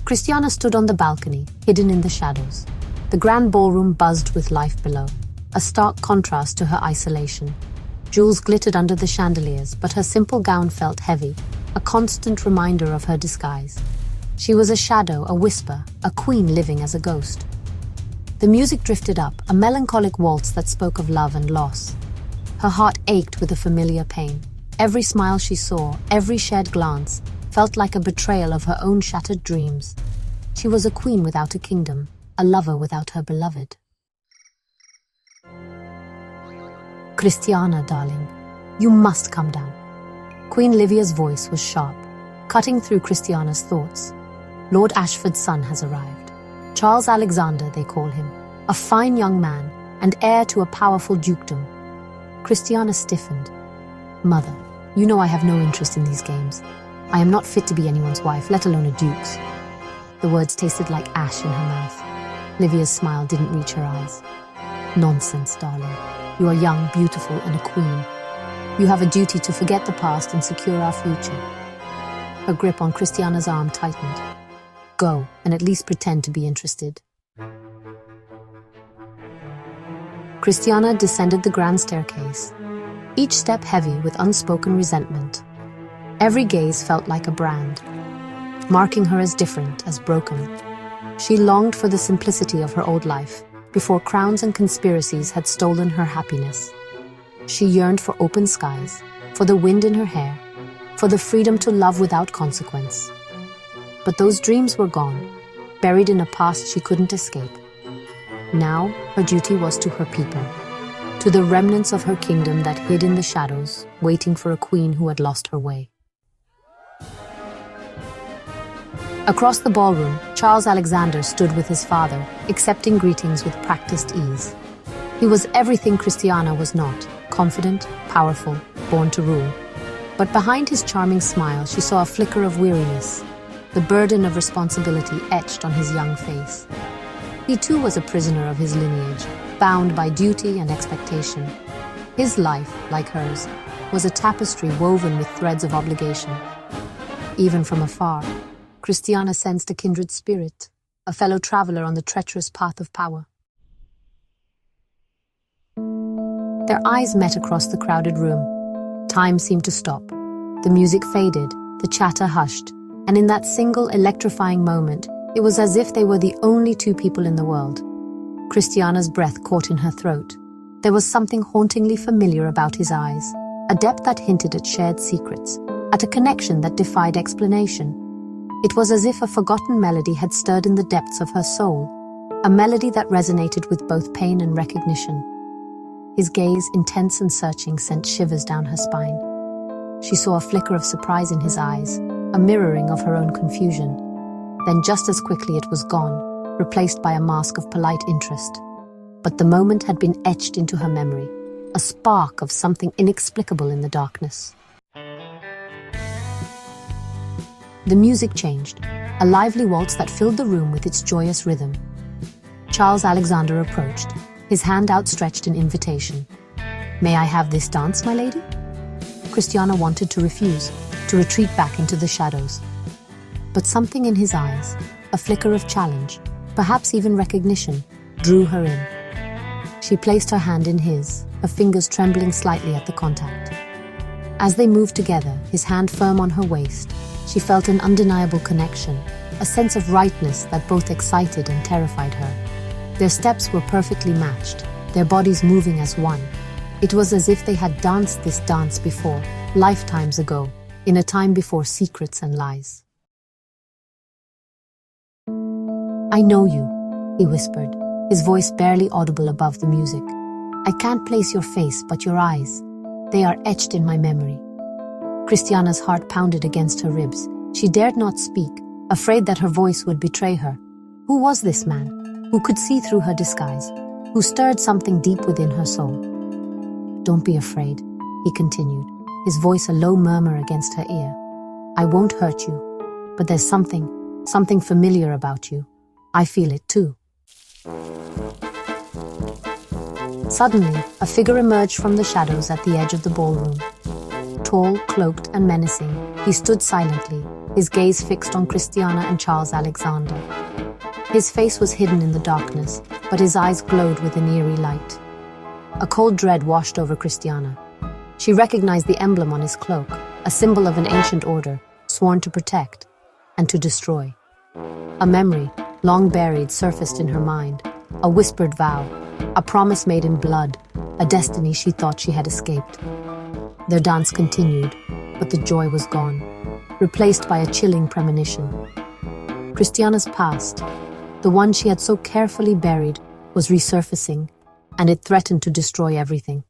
Cristiana stood on the balcony, hidden in the shadows. The grand ballroom buzzed with life below, a stark contrast to her isolation. Jewels glittered under the chandeliers, but her simple gown felt heavy, a constant reminder of her disguise. She was a shadow, a whisper, a queen living as a ghost. The music drifted up, a melancholic waltz that spoke of love and loss. Her heart ached with a familiar pain. Every smile she saw, every shared glance, felt like a betrayal of her own shattered dreams. She was a queen without a kingdom, a lover without her beloved. Cristiana, darling, you must come down. Queen Livia's voice was sharp, cutting through Cristiana's thoughts. Lord Ashford's son has arrived. Charles Alexander, they call him, a fine young man and heir to a powerful dukedom. Cristiana stiffened. Mother, you know I have no interest in these games. I am not fit to be anyone's wife, let alone a duke's. The words tasted like ash in her mouth. Livia's smile didn't reach her eyes. Nonsense, darling. You are young, beautiful, and a queen. You have a duty to forget the past and secure our future. Her grip on Cristiana's arm tightened. Go, and at least pretend to be interested. Cristiana descended the grand staircase, each step heavy with unspoken resentment. Every gaze felt like a brand, marking her as different, as broken. She longed for the simplicity of her old life, before crowns and conspiracies had stolen her happiness. She yearned for open skies, for the wind in her hair, for the freedom to love without consequence. But those dreams were gone, buried in a past she couldn't escape. Now, her duty was to her people, to the remnants of her kingdom that hid in the shadows, waiting for a queen who had lost her way. Across the ballroom, Charles Alexander stood with his father, accepting greetings with practiced ease. He was everything Cristiana was not, confident, powerful, born to rule. But behind his charming smile, she saw a flicker of weariness, the burden of responsibility etched on his young face. He too was a prisoner of his lineage, bound by duty and expectation. His life, like hers, was a tapestry woven with threads of obligation. Even from afar, Cristiana sensed a kindred spirit, a fellow traveler on the treacherous path of power. Their eyes met across the crowded room. Time seemed to stop. The music faded, the chatter hushed, and in that single electrifying moment, it was as if they were the only two people in the world. Cristiana's breath caught in her throat. There was something hauntingly familiar about his eyes, a depth that hinted at shared secrets, at a connection that defied explanation. It was as if a forgotten melody had stirred in the depths of her soul, a melody that resonated with both pain and recognition. His gaze, intense and searching, sent shivers down her spine. She saw a flicker of surprise in his eyes, a mirroring of her own confusion. Then just as quickly it was gone, replaced by a mask of polite interest. But the moment had been etched into her memory, a spark of something inexplicable in the darkness. The music changed, a lively waltz that filled the room with its joyous rhythm. Charles Alexander approached, his hand outstretched in invitation. "May I have this dance, my lady?" Cristiana wanted to refuse, to retreat back into the shadows. But something in his eyes, a flicker of challenge, perhaps even recognition, drew her in. She placed her hand in his, her fingers trembling slightly at the contact. As they moved together, his hand firm on her waist, she felt an undeniable connection, a sense of rightness that both excited and terrified her. Their steps were perfectly matched, their bodies moving as one. It was as if they had danced this dance before, lifetimes ago, in a time before secrets and lies. "I know you," he whispered, his voice barely audible above the music. "I can't place your face, but your eyes. They are etched in my memory." Cristiana's heart pounded against her ribs. She dared not speak, afraid that her voice would betray her. Who was this man, who could see through her disguise, who stirred something deep within her soul? "Don't be afraid," he continued, his voice a low murmur against her ear. "I won't hurt you, but there's something familiar about you. I feel it too." Suddenly, a figure emerged from the shadows at the edge of the ballroom. Tall, cloaked, and menacing, he stood silently, his gaze fixed on Christiana and Charles Alexander. His face was hidden in the darkness, but his eyes glowed with an eerie light. A cold dread washed over Christiana. She recognized the emblem on his cloak, a symbol of an ancient order, sworn to protect and to destroy. A memory, long buried, surfaced in her mind, a whispered vow, a promise made in blood, a destiny she thought she had escaped. Their dance continued, but the joy was gone, replaced by a chilling premonition. Christiana's past, the one she had so carefully buried, was resurfacing, and it threatened to destroy everything.